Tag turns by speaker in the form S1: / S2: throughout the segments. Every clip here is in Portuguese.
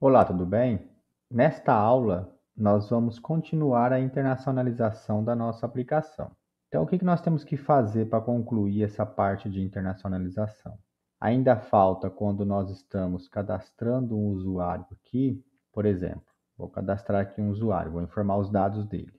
S1: Olá, tudo bem? Nesta aula, nós vamos continuar a internacionalização da nossa aplicação. Então, o que nós temos que fazer para concluir essa parte de internacionalização? Ainda falta quando nós estamos cadastrando um usuário aqui, por exemplo, vou cadastrar aqui um usuário, vou informar os dados dele.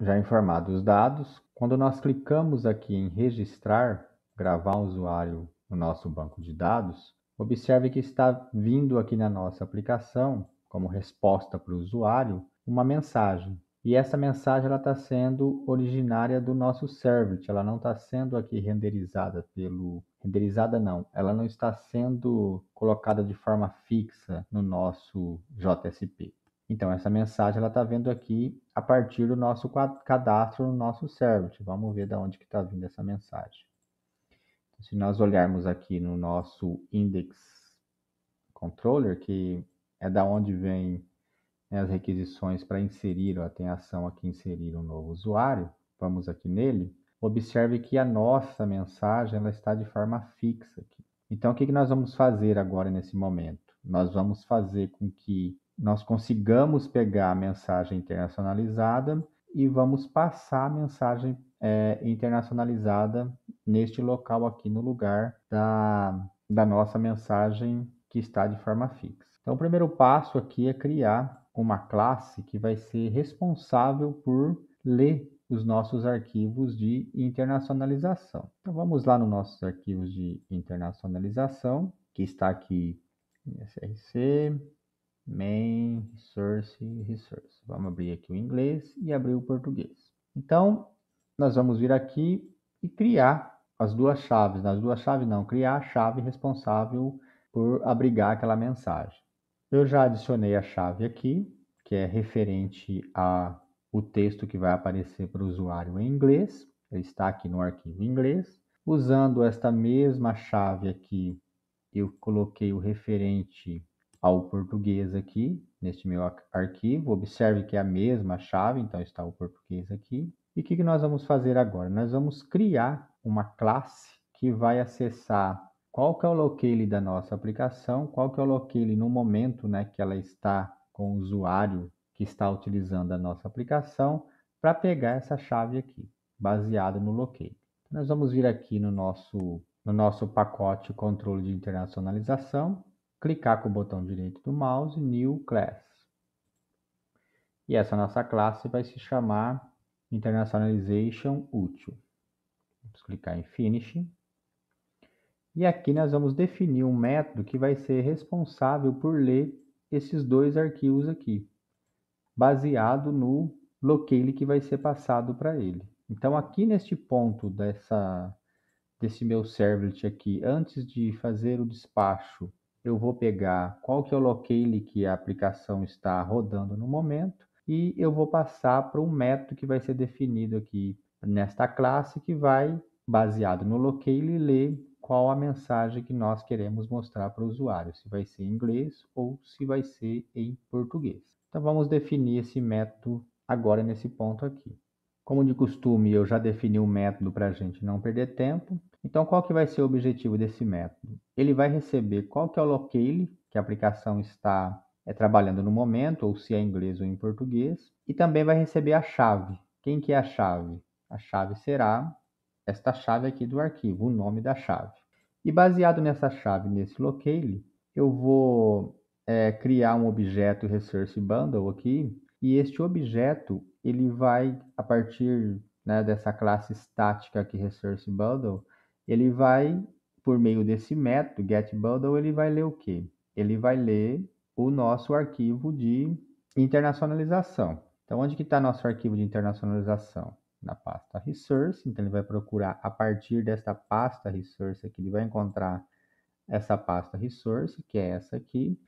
S1: Já informados os dados, quando nós clicamos aqui em registrar, gravar um usuário no nosso banco de dados, observe que está vindo aqui na nossa aplicação, como resposta para o usuário, uma mensagem. E essa mensagem ela está sendo originária do nosso servlet, ela não está sendo aqui renderizada pelo... Renderizada não, ela não está sendo colocada de forma fixa no nosso JSP. Então, essa mensagem ela está vindo aqui a partir do nosso cadastro no nosso servlet. Vamos ver de onde que está vindo essa mensagem. Então, se nós olharmos aqui no nosso index controller, que é da onde vem, né, as requisições para inserir, ó, tem ação aqui inserir um novo usuário. Vamos aqui nele. Observe que a nossa mensagem ela está de forma fixa aqui. Então, o que nós vamos fazer agora nesse momento? Nós vamos fazer com que nós consigamos pegar a mensagem internacionalizada e vamos passar a mensagem internacionalizada neste local aqui no lugar da nossa mensagem que está de forma fixa. Então, o primeiro passo aqui é criar uma classe que vai ser responsável por ler os nossos arquivos de internacionalização. Então, vamos lá nos nossos arquivos de internacionalização, que está aqui em src, main, resource. Vamos abrir aqui o inglês e abrir o português. Então, nós vamos vir aqui e criar as duas chaves. Nas duas chaves não, criar a chave responsável por abrigar aquela mensagem. Eu já adicionei a chave aqui, que é referente ao texto que vai aparecer para o usuário em inglês. Ele está aqui no arquivo em inglês. Usando esta mesma chave aqui, eu coloquei o referente ao português aqui, neste meu arquivo. Observe que é a mesma chave, então está o português aqui. E o que nós vamos fazer agora? Nós vamos criar uma classe que vai acessar qual que é o locale da nossa aplicação, qual que é o locale no momento, né, que ela está com o usuário que está utilizando a nossa aplicação, para pegar essa chave aqui, baseado no locale. Então, nós vamos vir aqui no nosso pacote controle de internacionalização, clicar com o botão direito do mouse, New Class. E essa nossa classe vai se chamar Internationalization Útil. Vamos clicar em Finish. E aqui nós vamos definir um método que vai ser responsável por ler esses dois arquivos aqui, baseado no locale que vai ser passado para ele. Então, aqui neste ponto desse meu servlet aqui, antes de fazer o despacho, eu vou pegar qual que é o locale que a aplicação está rodando no momento e eu vou passar para um método que vai ser definido aqui nesta classe que vai, baseado no locale, ler qual a mensagem que nós queremos mostrar para o usuário, se vai ser em inglês ou se vai ser em português. Então vamos definir esse método agora nesse ponto aqui. Como de costume, eu já defini um método para a gente não perder tempo. Então, qual que vai ser o objetivo desse método? Ele vai receber qual que é o locale que a aplicação está trabalhando no momento, ou se é em inglês ou em português, e também vai receber a chave. Quem que é a chave? A chave será esta chave aqui do arquivo, o nome da chave. E baseado nessa chave, nesse locale, eu vou criar um objeto Resource Bundle aqui, e este objeto ele vai, a partir, né, dessa classe estática aqui, Resource Bundle, ele vai, por meio desse método, getBundle, ele vai ler o quê? Ele vai ler o nosso arquivo de internacionalização. Então, onde que está nosso arquivo de internacionalização? Na pasta Resource, então ele vai procurar a partir desta pasta Resource aqui, ele vai encontrar essa pasta Resource, que é essa aqui,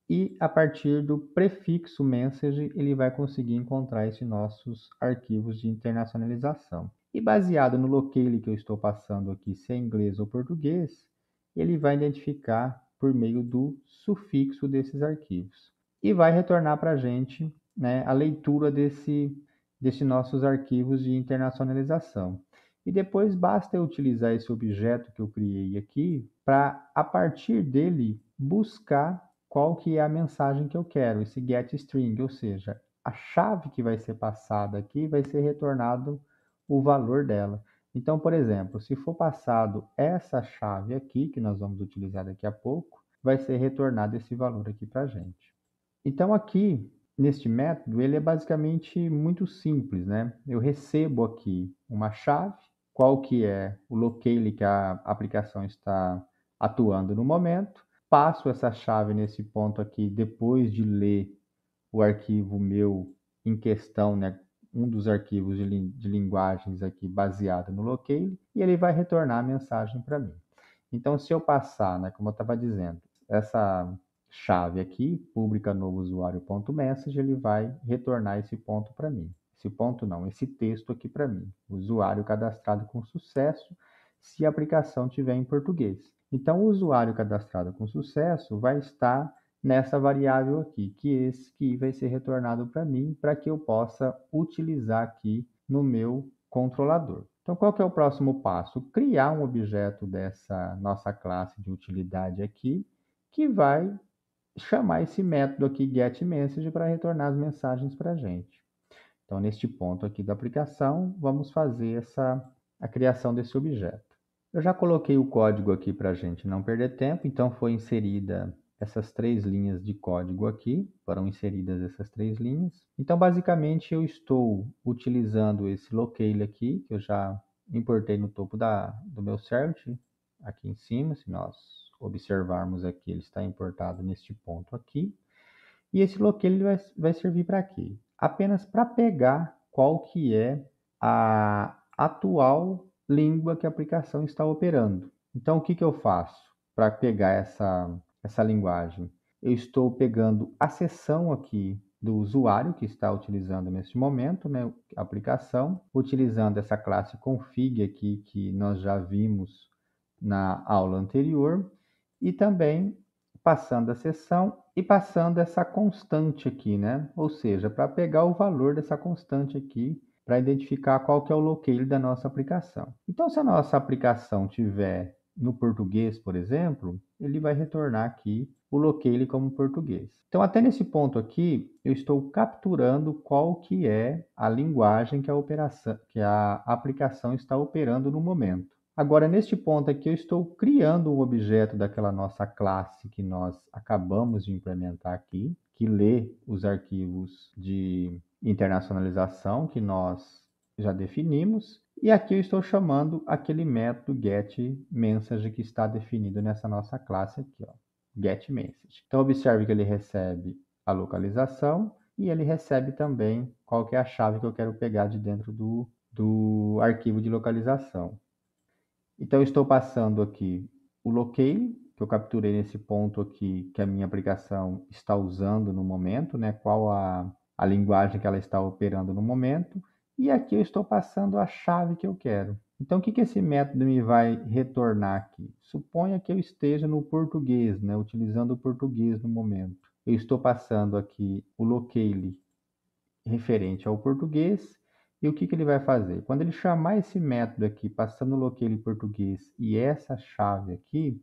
S1: e a partir do prefixo message, ele vai conseguir encontrar esses nossos arquivos de internacionalização. E baseado no locale que eu estou passando aqui, se é inglês ou português, ele vai identificar por meio do sufixo desses arquivos. E vai retornar para a gente, né, a leitura desses nossos arquivos de internacionalização. E depois basta eu utilizar esse objeto que eu criei aqui para, a partir dele, buscar qual que é a mensagem que eu quero, esse getString, ou seja, a chave que vai ser passada aqui vai ser retornado o valor dela. Então, por exemplo, se for passado essa chave aqui, que nós vamos utilizar daqui a pouco, vai ser retornado esse valor aqui para a gente. Então, aqui, neste método, ele é basicamente muito simples, né? Eu recebo aqui uma chave, qual que é o locale que a aplicação está atuando no momento, passo essa chave nesse ponto aqui depois de ler o arquivo meu em questão, né? Um dos arquivos de linguagens aqui baseado no locale, e ele vai retornar a mensagem para mim. Então, se eu passar, né, como eu estava dizendo, essa chave aqui, publica novo usuário.message, ele vai retornar esse ponto para mim. Esse ponto não, esse texto aqui para mim. Usuário cadastrado com sucesso, se a aplicação tiver em português. Então, o usuário cadastrado com sucesso vai estar nessa variável aqui, que esse que vai ser retornado para mim, para que eu possa utilizar aqui no meu controlador. Então, qual que é o próximo passo? Criar um objeto dessa nossa classe de utilidade aqui, que vai chamar esse método aqui getMessage para retornar as mensagens para a gente. Então, neste ponto aqui da aplicação, vamos fazer a criação desse objeto. Eu já coloquei o código aqui para a gente não perder tempo, então foi inserida essas 3 linhas de código aqui, foram inseridas essas 3 linhas. Então, basicamente, eu estou utilizando esse locale aqui, que eu já importei no topo do meu servlet, aqui em cima, se nós observarmos aqui, ele está importado neste ponto aqui. E esse locale vai servir para quê? Apenas para pegar qual que é a atual língua que a aplicação está operando. Então, o que que eu faço para pegar essa linguagem? Eu estou pegando a seção aqui do usuário que está utilizando neste momento, né, a aplicação, utilizando essa classe config aqui que nós já vimos na aula anterior, e também passando a seção e passando essa constante aqui, né? Ou seja, para pegar o valor dessa constante aqui, para identificar qual que é o locale da nossa aplicação. Então, se a nossa aplicação tiver no português, por exemplo, ele vai retornar aqui o locale como português. Então, até nesse ponto aqui, eu estou capturando qual que é a linguagem que a aplicação está operando no momento. Agora, neste ponto aqui, eu estou criando um objeto daquela nossa classe que nós acabamos de implementar aqui, que lê os arquivos de internacionalização que nós já definimos. E aqui eu estou chamando aquele método getMessage que está definido nessa nossa classe aqui, ó, getMessage. Então, observe que ele recebe a localização e ele recebe também qual que é a chave que eu quero pegar de dentro do arquivo de localização. Então, eu estou passando aqui o locale, que eu capturei nesse ponto aqui que a minha aplicação está usando no momento, né? Qual a linguagem que ela está operando no momento. E aqui eu estou passando a chave que eu quero. Então, o que que esse método me vai retornar aqui? Suponha que eu esteja no português, né? Utilizando o português no momento. Eu estou passando aqui o locale referente ao português. E o que que ele vai fazer? Quando ele chamar esse método aqui, passando o locale português e essa chave aqui,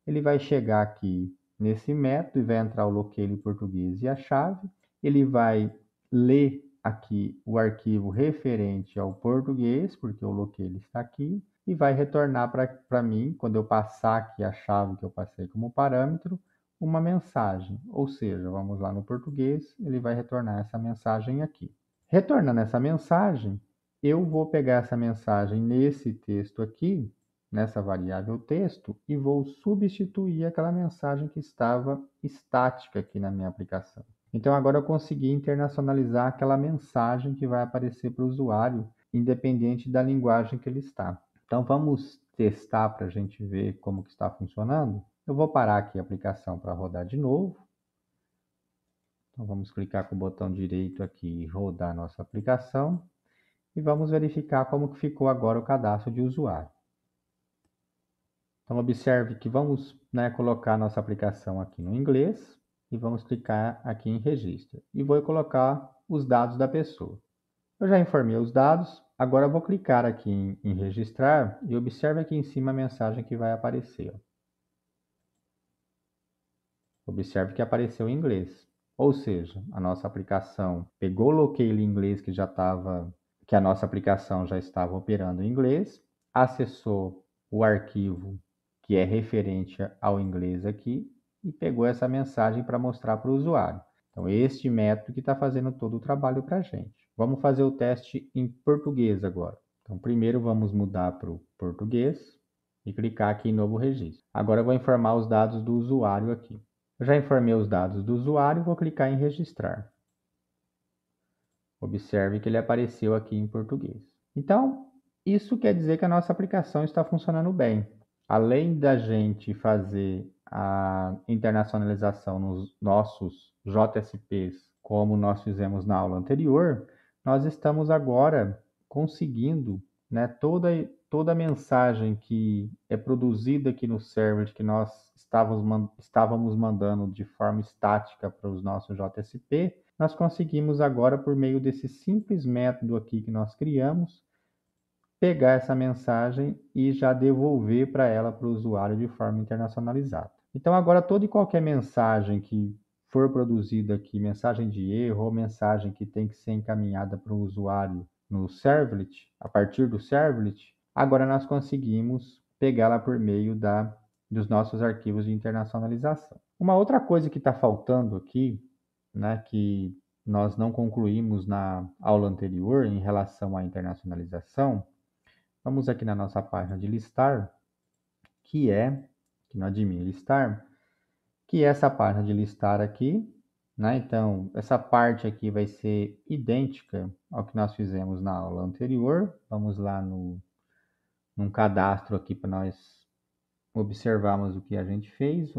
S1: ele vai chegar aqui nesse método e vai entrar o locale português e a chave. Ele vai ler aqui o arquivo referente ao português, porque o locale está aqui, e vai retornar para mim, quando eu passar aqui a chave que eu passei como parâmetro, uma mensagem. Ou seja, vamos lá no português, ele vai retornar essa mensagem aqui. Retornando essa mensagem, eu vou pegar essa mensagem nesse texto aqui, nessa variável texto, e vou substituir aquela mensagem que estava estática aqui na minha aplicação. Então, agora eu consegui internacionalizar aquela mensagem que vai aparecer para o usuário, independente da linguagem que ele está. Então, vamos testar para a gente ver como que está funcionando. Eu vou parar aqui a aplicação para rodar de novo. Então, vamos clicar com o botão direito aqui e rodar a nossa aplicação. E vamos verificar como que ficou agora o cadastro de usuário. Então, observe que vamos, né, colocar nossa aplicação aqui no inglês e vamos clicar aqui em registro. E vou colocar os dados da pessoa. Eu já informei os dados, agora eu vou clicar aqui em registrar e observe aqui em cima a mensagem que vai aparecer. Ó. Observe que apareceu em inglês. Ou seja, a nossa aplicação pegou o locale em inglês que a nossa aplicação já estava operando em inglês, acessou o arquivo que é referente ao inglês aqui e pegou essa mensagem para mostrar para o usuário. Então, este método que está fazendo todo o trabalho para a gente. Vamos fazer o teste em português agora. Então, primeiro vamos mudar para o português e clicar aqui em novo registro. Agora eu vou informar os dados do usuário aqui. Eu já informei os dados do usuário, vou clicar em registrar. Observe que ele apareceu aqui em português. Então, isso quer dizer que a nossa aplicação está funcionando bem. Além da gente fazer a internacionalização nos nossos JSPs, como nós fizemos na aula anterior, nós estamos agora conseguindo, né, toda a mensagem que é produzida aqui no server, que nós estávamos mandando de forma estática para os nossos JSP, nós conseguimos agora, por meio desse simples método aqui que nós criamos, pegar essa mensagem e já devolver para ela, para o usuário, de forma internacionalizada. Então, agora, toda e qualquer mensagem que for produzida aqui, mensagem de erro ou mensagem que tem que ser encaminhada para o usuário no servlet, a partir do servlet, agora nós conseguimos pegá-la por meio dos nossos arquivos de internacionalização. Uma outra coisa que está faltando aqui, né, que nós não concluímos na aula anterior em relação à internacionalização, vamos aqui na nossa página de listar, que no admin listar, que é essa página de listar aqui, né? Então, essa parte aqui vai ser idêntica ao que nós fizemos na aula anterior. Vamos lá num cadastro aqui para nós observarmos o que a gente fez.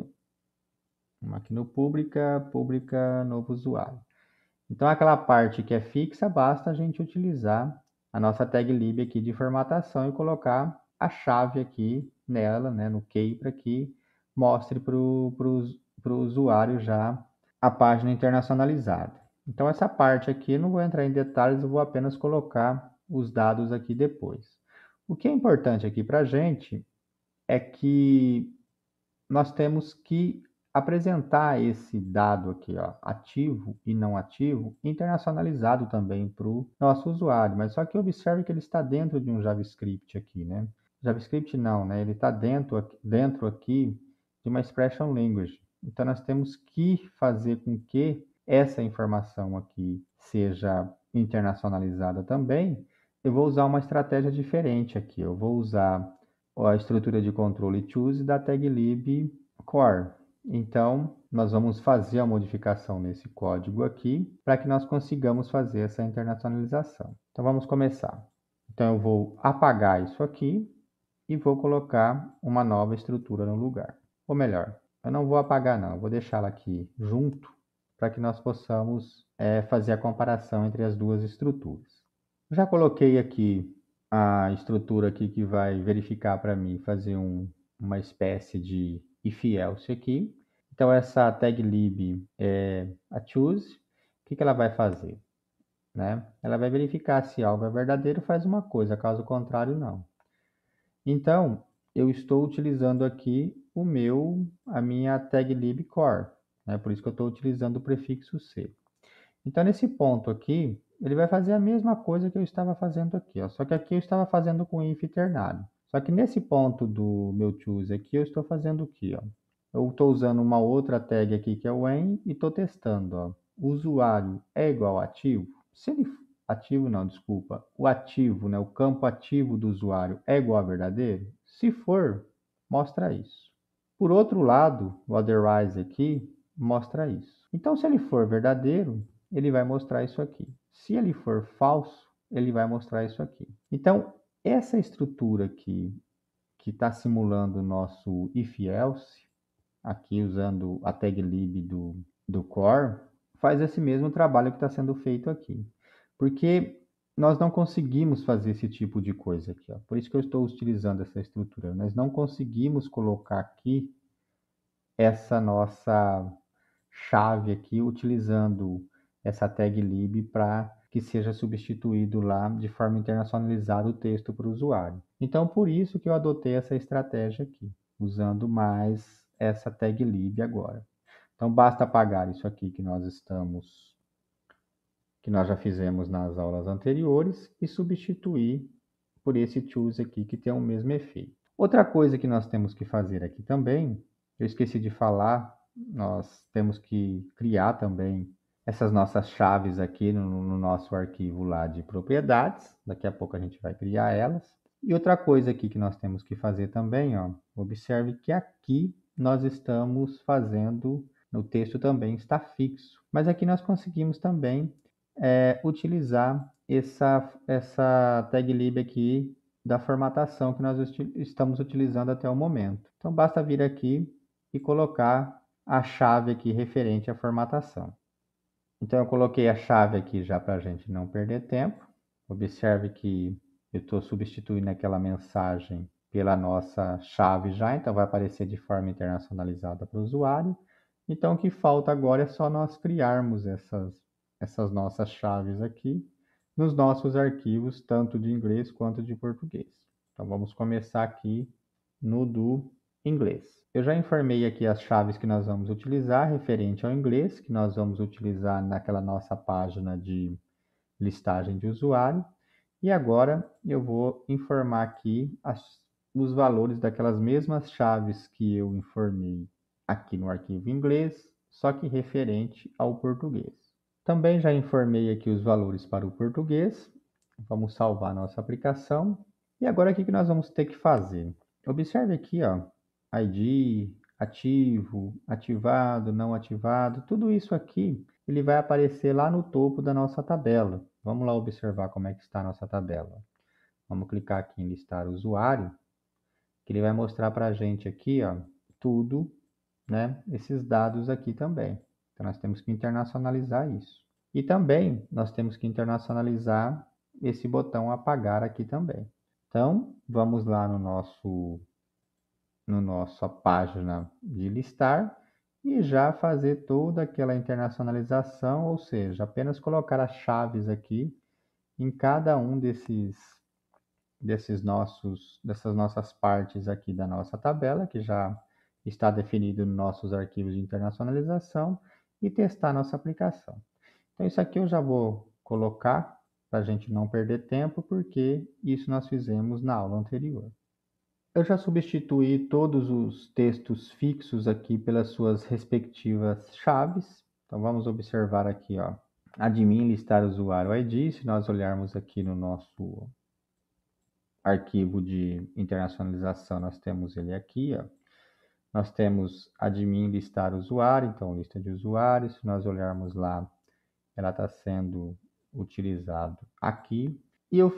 S1: Vamos aqui no pública, novo usuário. Então, aquela parte que é fixa, basta a gente utilizar a nossa tag lib aqui de formatação e colocar a chave aqui nela, né, no key, para que mostre para o usuário já a página internacionalizada. Então, essa parte aqui eu não vou entrar em detalhes, eu vou apenas colocar os dados aqui depois. O que é importante aqui para a gente é que nós temos que apresentar esse dado aqui, ó, ativo e não ativo, internacionalizado também para o nosso usuário. Mas só que observe que ele está dentro de um JavaScript aqui, né? JavaScript não, né? Ele está dentro aqui de uma expression language. Então nós temos que fazer com que essa informação aqui seja internacionalizada também. Eu vou usar uma estratégia diferente aqui. Eu vou usar a estrutura de controle choose da tag lib core. Então, nós vamos fazer a modificação nesse código aqui para que nós consigamos fazer essa internacionalização. Então, vamos começar. Então, eu vou apagar isso aqui e vou colocar uma nova estrutura no lugar. Ou melhor, eu não vou apagar não, eu vou deixá-la aqui junto para que nós possamos fazer a comparação entre as duas estruturas. Já coloquei aqui a estrutura aqui que vai verificar para mim, fazer uma espécie de if else aqui. Então, essa tag lib é a choose. O que ela vai fazer? Né? Ela vai verificar se algo é verdadeiro, faz uma coisa, caso contrário, não. Então, eu estou utilizando aqui a minha tag lib core, né? Por isso que eu estou utilizando o prefixo C. Então, nesse ponto aqui, ele vai fazer a mesma coisa que eu estava fazendo aqui, ó. Só que aqui eu estava fazendo com if ternado. Só que nesse ponto do meu choose aqui, eu estou fazendo o quê, ó? Eu estou usando uma outra tag aqui que é o when e estou testando, ó. O usuário é igual ativo? Se ele ativo não, desculpa. O ativo, né, o campo ativo do usuário é igual a verdadeiro? Se for, mostra isso. Por outro lado, o otherwise aqui mostra isso. Então, se ele for verdadeiro, ele vai mostrar isso aqui. Se ele for falso, ele vai mostrar isso aqui. Então, essa estrutura aqui, que está simulando o nosso if-else, aqui usando a tag lib do core, faz esse mesmo trabalho que está sendo feito aqui. Porque nós não conseguimos fazer esse tipo de coisa aqui, ó. Por isso que eu estou utilizando essa estrutura. Nós não conseguimos colocar aqui essa nossa chave aqui utilizando essa tag lib para que seja substituído lá de forma internacionalizada o texto para o usuário. Então, por isso que eu adotei essa estratégia aqui, usando mais essa tag lib agora. Então, basta apagar isso aqui que nós já fizemos nas aulas anteriores e substituir por esse choose aqui que tem o mesmo efeito. Outra coisa que nós temos que fazer aqui também, eu esqueci de falar, nós temos que criar também essas nossas chaves aqui no nosso arquivo lá de propriedades. Daqui a pouco a gente vai criar elas. E outra coisa aqui que nós temos que fazer também, ó, observe que aqui nós estamos fazendo, no texto também está fixo, mas aqui nós conseguimos também utilizar essa tag lib aqui da formatação que nós estamos utilizando até o momento. Então, basta vir aqui e colocar a chave aqui referente à formatação. Então, eu coloquei a chave aqui já para a gente não perder tempo. Observe que eu estou substituindo aquela mensagem pela nossa chave já, então vai aparecer de forma internacionalizada para o usuário. Então, o que falta agora é só nós criarmos essas nossas chaves aqui nos nossos arquivos, tanto de inglês quanto de português. Então, vamos começar aqui no do inglês. Eu já informei aqui as chaves que nós vamos utilizar referente ao inglês, que nós vamos utilizar naquela nossa página de listagem de usuário. E agora eu vou informar aqui os valores daquelas mesmas chaves que eu informei aqui no arquivo inglês, só que referente ao português. Também já informei aqui os valores para o português. Vamos salvar nossa aplicação. E agora o que nós vamos ter que fazer? Observe aqui, ó, ID, ativo, ativado, não ativado, tudo isso aqui ele vai aparecer lá no topo da nossa tabela. Vamos lá observar como é que está a nossa tabela. Vamos clicar aqui em listar usuário, que ele vai mostrar para a gente aqui, ó, tudo, né, esses dados aqui também. Então, nós temos que internacionalizar isso. E também nós temos que internacionalizar esse botão apagar aqui também. Então, vamos lá no nossa página de listar e já fazer toda aquela internacionalização, ou seja, apenas colocar as chaves aqui em cada um dessas nossas partes aqui da nossa tabela, que já está definido nos nossos arquivos de internacionalização, e testar nossa aplicação. Então, isso aqui eu já vou colocar para a gente não perder tempo, porque isso nós fizemos na aula anterior. Eu já substituí todos os textos fixos aqui pelas suas respectivas chaves. Então, vamos observar aqui, ó, admin listar usuário ID. Se nós olharmos aqui no nosso arquivo de internacionalização, nós temos ele aqui, ó. Nós temos admin listar usuário, então lista de usuários. Se nós olharmos lá, ela está sendo utilizado aqui. E eu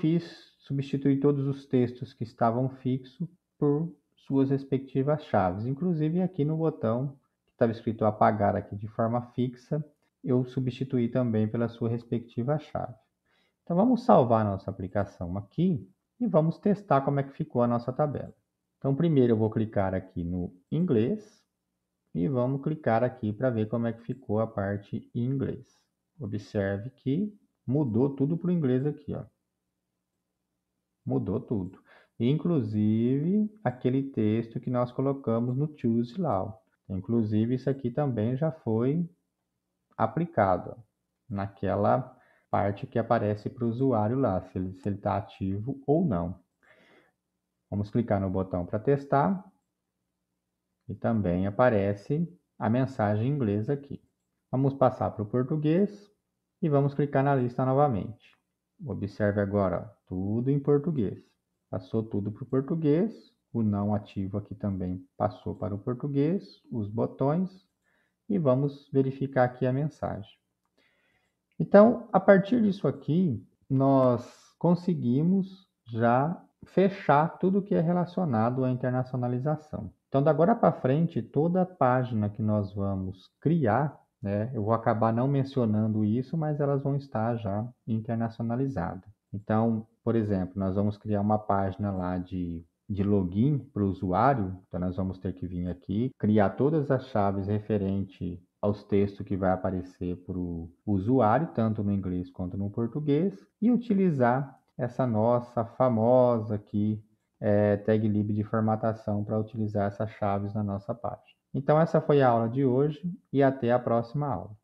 S1: substituir todos os textos que estavam fixos por suas respectivas chaves. Inclusive aqui no botão que estava escrito apagar aqui de forma fixa, eu substituí também pela sua respectiva chave. Então vamos salvar a nossa aplicação aqui e vamos testar como é que ficou a nossa tabela. Então primeiro eu vou clicar aqui no inglês e vamos clicar aqui para ver como é que ficou a parte em inglês. Observe que mudou tudo para o inglês aqui, ó. Mudou tudo. Inclusive aquele texto que nós colocamos no choose lá, ó. Inclusive isso aqui também já foi aplicado, ó, naquela parte que aparece para o usuário lá, se ele está ativo ou não. Vamos clicar no botão para testar e também aparece a mensagem em inglês aqui. Vamos passar para o português e vamos clicar na lista novamente. Observe agora, ó, tudo em português. Passou tudo para o português, o não ativo aqui também passou para o português, os botões, e vamos verificar aqui a mensagem. Então, a partir disso aqui, nós conseguimos já fechar tudo que é relacionado à internacionalização. Então, da agora para frente, toda a página que nós vamos criar, né, eu vou acabar não mencionando isso, mas elas vão estar já internacionalizadas. Então, por exemplo, nós vamos criar uma página lá de login para o usuário, então nós vamos ter que vir aqui, criar todas as chaves referente aos textos que vai aparecer para o usuário, tanto no inglês quanto no português, e utilizar essa nossa famosa aqui tag lib de formatação para utilizar essas chaves na nossa página. Então, essa foi a aula de hoje e até a próxima aula.